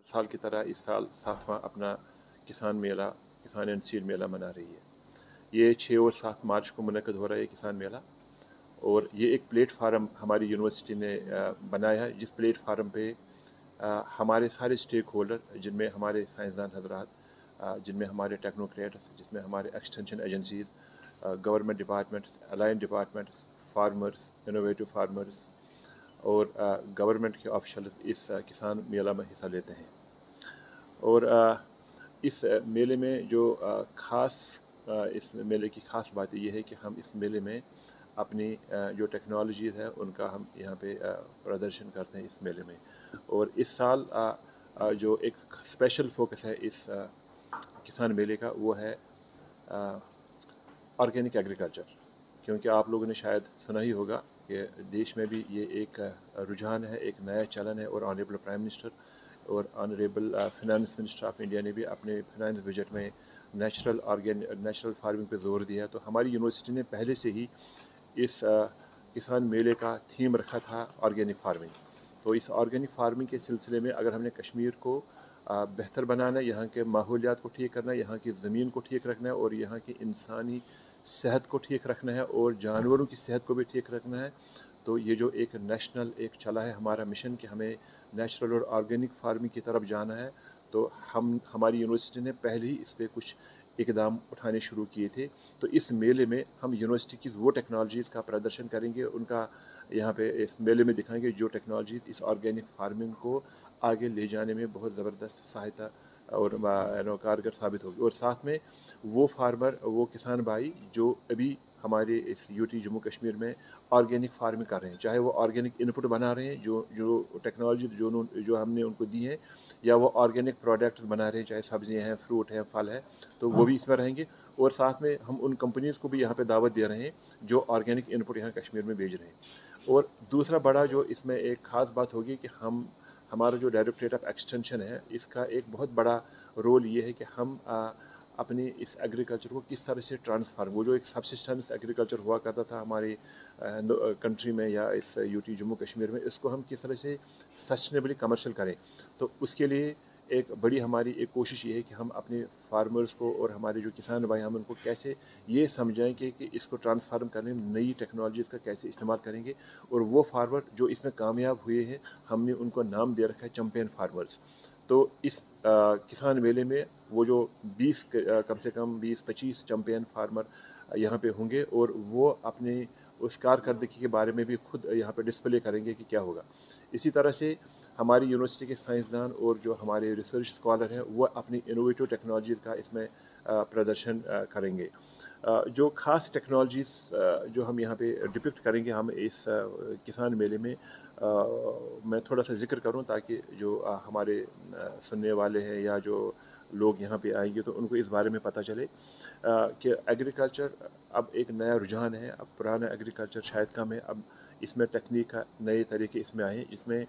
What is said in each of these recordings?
साल की तरह इस साल 7वां अपना किसान एंड सीड मेला मना रही है। ये 6 और 7 मार्च को मुनक़्क़द हो रहा है किसान मेला, और ये एक प्लेटफार्म हमारी यूनिवर्सिटी ने बनाया है, जिस प्लेटफार्म पे हमारे सारे स्टेक होल्डर, जिनमें हमारे साइंसदान हजरात, जिनमें हमारे टेक्नोक्रेट्स, जिसमें हमारे extension agencies, government departments, align departments, farmers, innovative farmers और गवर्नमेंट के ऑफिशियल्स इस किसान मेला में हिस्सा लेते हैं। और इस मेले में जो इस मेले की ख़ास बात यह है कि हम इस मेले में अपनी जो टेक्नोलॉजीज़ है उनका हम यहाँ पे प्रदर्शन करते हैं इस मेले में। और इस साल जो एक स्पेशल फोकस है इस किसान मेले का, वो है ऑर्गेनिक एग्रीकल्चर, क्योंकि आप लोगों ने शायद सुना ही होगा कि देश में भी ये एक रुझान है, एक नया चलन है, और ऑनरेबल प्राइम मिनिस्टर और honourable finance minister of India ने भी अपने फिनेंस बजट में नेचुरल फार्मिंग पे जोर दिया है। तो हमारी यूनिवर्सिटी ने पहले से ही इस किसान मेले का थीम रखा था ऑर्गेनिक फार्मिंग। तो इस ऑर्गेनिक फार्मिंग के सिलसिले में अगर हमने कश्मीर को बेहतर बनाना है, यहाँ के माहौलियात को ठीक करना है, यहाँ की ज़मीन को ठीक रखना है, और यहाँ की इंसानी सेहत को ठीक रखना है, और जानवरों की सेहत को भी ठीक रखना है, तो ये जो एक नेशनल एक चला है हमारा मिशन कि हमें नेचुरल और ऑर्गेनिक फार्मिंग की तरफ जाना है, तो हमारी यूनिवर्सिटी ने पहले ही इस पर कुछ इकदाम उठाने शुरू किए थे। तो इस मेले में हम यूनिवर्सिटी की वो टेक्नोलॉजीज़ का प्रदर्शन करेंगे, उनका यहाँ पे इस मेले में दिखाएंगे जो टेक्नोलॉजीज़ इस ऑर्गेनिक फार्मिंग को आगे ले जाने में बहुत ज़बरदस्त सहायता और कारगर साबित होगी। और साथ में वो फार्मर, वो किसान भाई जो अभी हमारे इस यूटी जम्मू कश्मीर में ऑर्गेनिक फार्मिंग कर रहे हैं, चाहे वो ऑर्गेनिक इनपुट बना रहे हैं जो टेक्नोलॉजी जो हमने उनको दी है, या वो ऑर्गेनिक प्रोडक्ट बना रहे हैं, चाहे सब्जियां हैं, फ्रूट है, फल है, तो वो भी इसमें रहेंगे। और साथ में हम उन कंपनीज़ को भी यहाँ पे दावत दे रहे हैं जो ऑर्गेनिक इनपुट यहाँ कश्मीर में भेज रहे हैं। और दूसरा बड़ा जो इसमें एक ख़ास बात होगी कि हमारा जो डायरेक्टरेट ऑफ एक्सटेंशन है, इसका एक बहुत बड़ा रोल ये है कि हम अपनी इस एग्रीकल्चर को किस तरह से ट्रांसफार्म, वो जो एक सबसिस्टेंस एग्रीकल्चर हुआ करता था हमारी कंट्री में या इस यूटी जम्मू कश्मीर में, इसको हम किस तरह से सस्टेनेबली कमर्शियल करें। तो उसके लिए एक बड़ी हमारी एक कोशिश ये है कि हम अपने फार्मर्स को और हमारे जो किसान भाई, हम उनको कैसे ये समझाएं कि इसको ट्रांसफार्म करने में नई टेक्नोलॉजीज़ का कैसे इस्तेमाल करेंगे। और वो फार्मर जो इसमें कामयाब हुए हैं, हमने उनको नाम दे रखा है चैम्पियन फार्मर्स। तो इस किसान मेले में वो जो 20 कम से कम 20-25 चैम्पियन फार्मर यहाँ पे होंगे, और वो अपने उस कारकर्दगी के बारे में भी खुद यहाँ पे डिस्प्ले करेंगे कि क्या होगा। इसी तरह से हमारी यूनिवर्सिटी के साइंसदान और जो हमारे रिसर्च स्कॉलर हैं, वो अपनी इनोवेटिव टेक्नोलॉजी का इसमें प्रदर्शन करेंगे। जो ख़ास टेक्नोलॉजीज़ जो हम यहाँ पे डिपिक्ट करेंगे हम इस किसान मेले में, मैं थोड़ा सा जिक्र करूँ ताकि जो हमारे सुनने वाले हैं या जो लोग यहाँ पे आएंगे तो उनको इस बारे में पता चले कि एग्रीकल्चर अब एक नया रुझान है। अब पुराना एग्रीकल्चर शायद कम है, अब इसमें टेक्निक का नए तरीके इसमें आए हैं। इसमें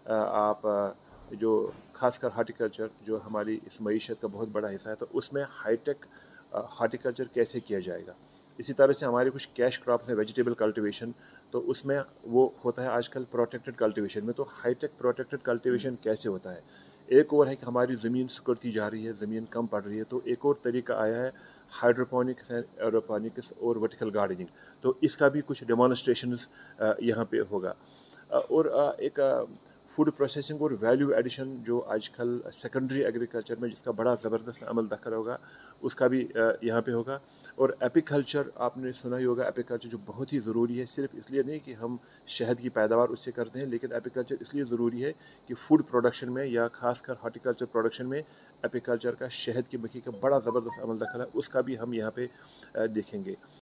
आप जो खासकर हार्टिकल्चर जो हमारी इस मईशत का बहुत बड़ा हिस्सा है, तो उसमें हाईटेक हार्टिकल्चर कैसे किया जाएगा। इसी तरह से हमारे कुछ कैश क्रॉप्स हैं, वेजिटेबल कल्टीवेशन, तो उसमें वो होता है आजकल प्रोटेक्टेड कल्टीवेशन में। तो हाईटेक प्रोटेक्टेड कल्टीवेशन कैसे होता है। एक और है कि हमारी ज़मीन सिकुड़ती जा रही है, ज़मीन कम पड़ रही है, तो एक और तरीका आया है हाइड्रोपोनिक्स एरोपोनिक्स और वर्टिकल गार्डनिंग। तो इसका भी कुछ डेमोन्स्ट्रेशंस यहाँ पे होगा। और एक फूड प्रोसेसिंग और वैल्यू एडिशन जो आजकल सेकेंडरी एग्रीकल्चर में जिसका बड़ा ज़बरदस्त अमल दखल होगा, उसका भी यहाँ पे होगा। और एपिकल्चर आपने सुना ही होगा, एपिकल्चर जो बहुत ही ज़रूरी है, सिर्फ इसलिए नहीं कि हम शहद की पैदावार उससे करते हैं, लेकिन एपिकल्चर इसलिए ज़रूरी है कि फूड प्रोडक्शन में या खासकर हार्टिकल्चर प्रोडक्शन में एपिकल्चर का शहद की मक्खी का बड़ा ज़बरदस्त अमल दखल है, उसका भी हम यहाँ पे देखेंगे।